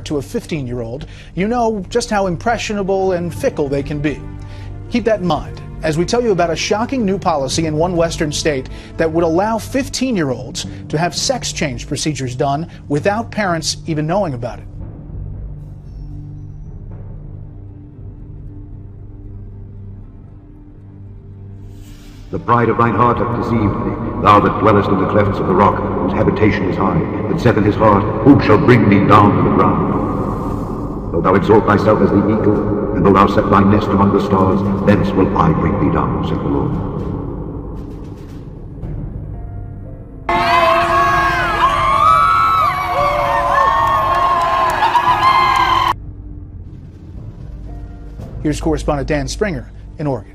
To a 15-year-old, you know just how impressionable and fickle they can be. Keep that in mind as we tell you about a shocking new policy in one western state that would allow 15-year-olds to have sex change procedures done without parents even knowing about it. The pride of thine heart hath deceived thee, thou that dwellest in the clefts of the rock, whose habitation is high, that saith in his heart, who shall bring me down to the ground? Though thou exalt thyself as the eagle, and though thou set thy nest among the stars, thence will I bring thee down, saith the Lord. Here's correspondent Dan Springer in Oregon.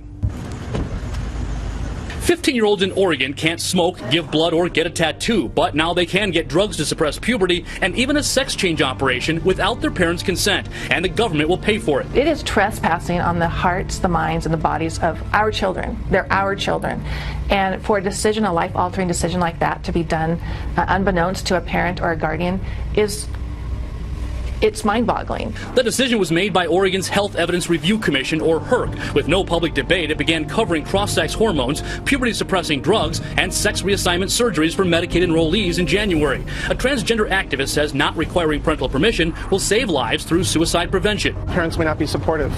15-year-olds in Oregon can't smoke, give blood, or get a tattoo, but now they can get drugs to suppress puberty and even a sex change operation without their parents' consent, and the government will pay for it. It is trespassing on the hearts, the minds, and the bodies of our children. They're our children. And for a decision, a life-altering decision like that to be done unbeknownst to a parent or a guardian it's mind-boggling. The decision was made by Oregon's Health Evidence Review Commission, or HERC. With no public debate, it began covering cross-sex hormones, puberty-suppressing drugs, and sex reassignment surgeries for Medicaid enrollees in January. A transgender activist says not requiring parental permission will save lives through suicide prevention. Parents may not be supportive.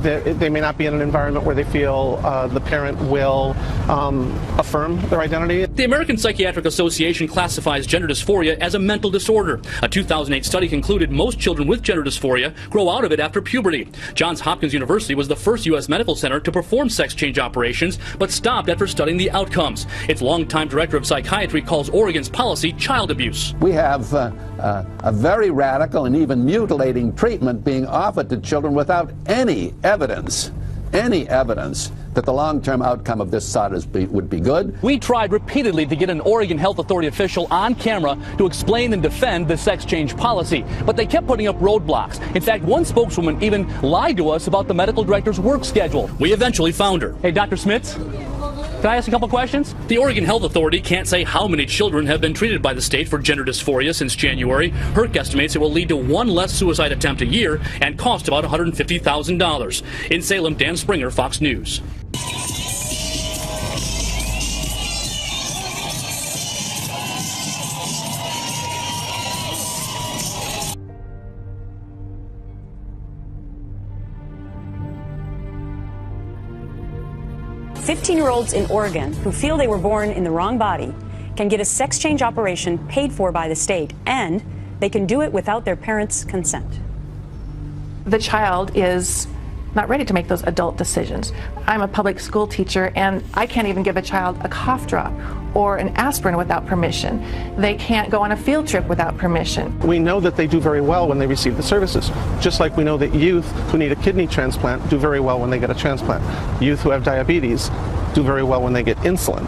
They may not be in an environment where they feel the parent will affirm their identity. The American Psychiatric Association classifies gender dysphoria as a mental disorder. A 2008 study concluded most children with gender dysphoria grow out of it after puberty. Johns Hopkins University was the first U.S. medical center to perform sex change operations, but stopped after studying the outcomes. Its longtime director of psychiatry calls Oregon's policy child abuse. We have a very radical and even mutilating treatment being offered to children without any evidence that the long-term outcome of this sort would be good. We tried repeatedly to get an Oregon Health Authority official on camera to explain and defend the sex change policy, but they kept putting up roadblocks. In fact, one spokeswoman even lied to us about the medical director's work schedule. We eventually found her. Hey, Dr. Smits? Can I ask a couple questions? The Oregon Health Authority can't say how many children have been treated by the state for gender dysphoria since January. HERC estimates it will lead to one less suicide attempt a year and cost about $150,000. In Salem, Dan Springer, Fox News. "15-year-olds in Oregon who feel they were born in the wrong body can get a sex change operation paid for by the state, and they can do it without their parents' consent." The child is not ready to make those adult decisions. I'm a public school teacher, and I can't even give a child a cough drop or an aspirin without permission. They can't go on a field trip without permission. We know that they do very well when they receive the services, just like we know that youth who need a kidney transplant do very well when they get a transplant. Youth who have diabetes do very well when they get insulin.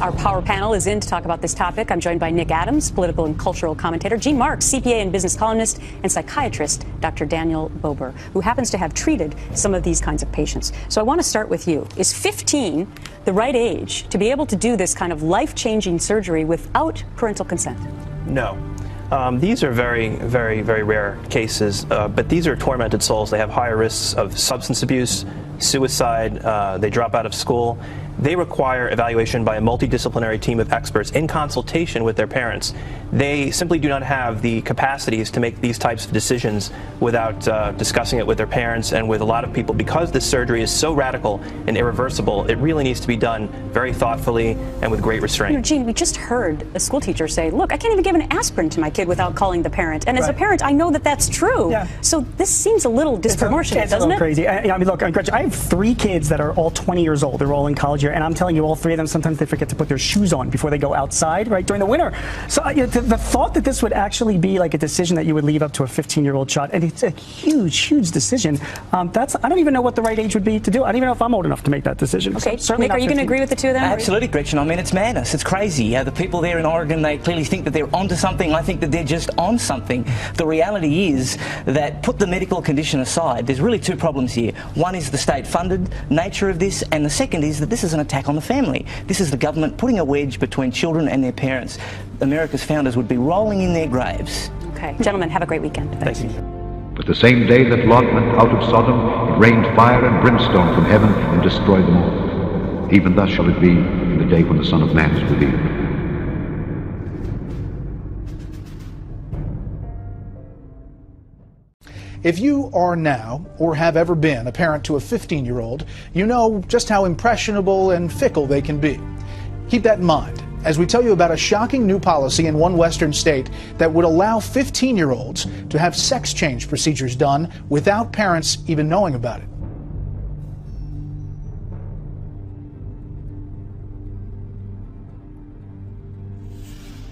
Our Power Panel is in to talk about this topic. I'm joined by Nick Adams, political and cultural commentator, Gene Marks, CPA and business columnist, and psychiatrist Dr. Daniel Bober, who happens to have treated some of these kinds of patients. So I want to start with you. Is 15 the right age to be able to do this kind of life-changing surgery without parental consent? No. These are very, very, very rare cases, but these are tormented souls. They have higher risks of substance abuse, suicide, they drop out of school. They require evaluation by a multidisciplinary team of experts in consultation with their parents. They simply do not have the capacities to make these types of decisions without discussing it with their parents and with a lot of people. Because this surgery is so radical and irreversible, it really needs to be done very thoughtfully and with great restraint. You know, Gene, we just heard a school teacher say, look, I can't even give an aspirin to my kid without calling the parent. And as a parent, I know that that's true. Yeah. So this seems a little disproportionate, doesn't it? It's a little crazy. I mean, look, I have 3 kids that are all 20 years old. They're all in college. And I'm telling you, all 3 of them, sometimes they forget to put their shoes on before they go outside, right, during the winter. So the thought that this would actually be like a decision that you would leave up to a 15-year-old child, and it's a huge, huge decision. I don't even know what the right age would be to do. I don't even know if I'm old enough to make that decision. Okay, so, Nick, are you going to agree with the two of them? Absolutely, Gretchen. I mean, it's madness. It's crazy. The people there in Oregon, they clearly think that they're onto something. I think that they're just on something. The reality is that, put the medical condition aside, there's really 2 problems here. One is the state-funded nature of this, and the second is that this is an attack on the family. This is the government putting a wedge between children and their parents. America's founders would be rolling in their graves Okay. Gentlemen, have a great weekend. Thank you. But the same day that Lot went out of Sodom, it rained fire and brimstone from heaven and destroyed them all. Even thus shall it be in the day when the Son of Man is revealed. If you are now, or have ever been, a parent to a 15-year-old, you know just how impressionable and fickle they can be. Keep that in mind as we tell you about a shocking new policy in one western state that would allow 15-year-olds to have sex change procedures done without parents even knowing about it.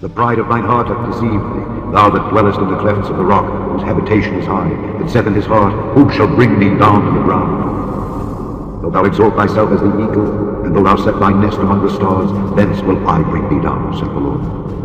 The pride of thine heart hath deceived thee, thou that dwellest in the clefts of the rock, whose habitation is high, that saith in his heart, who shall bring me down to the ground? Though thou exalt thyself as the eagle, and though thou set thy nest among the stars, thence will I bring thee down, saith the Lord.